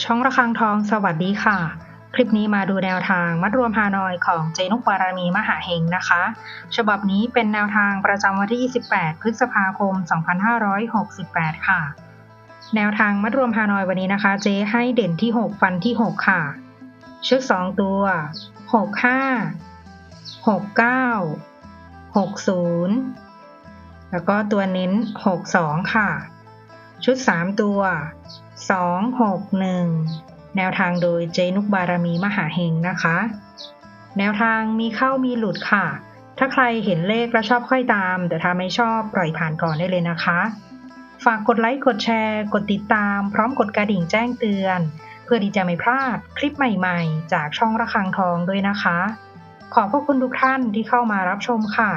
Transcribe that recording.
ช่องระฆังทองสวัสดีค่ะคลิปนี้มาดูแนวทางมัดรวมฮานอยของเจนุกบารมีมหาเฮงนะคะฉบับนี้เป็นแนวทางประจำวันที่28พฤษภาคม2568ค่ะแนวทางมัดรวมฮานอยวันนี้นะคะเจให้เด่นที่6ฟันที่6ค่ะชุด2ตัว65 69 60แล้วก็ตัวเน้น62ค่ะชุด3ตัว261แนวทางโดยเจนุกบารมีมหาเฮงนะคะแนวทางมีเข้ามีหลุดค่ะถ้าใครเห็นเลขแล้วชอบค่อยตามแต่ถ้าไม่ชอบปล่อยผ่านก่อนได้เลยนะคะฝากกดไลค์กดแชร์กดติดตามพร้อมกดกระดิ่งแจ้งเตือนเพื่อที่จะไม่พลาดคลิปใหม่ๆจากช่องระฆังทองด้วยนะคะขอบพระคุณทุกท่านที่เข้ามารับชมค่ะ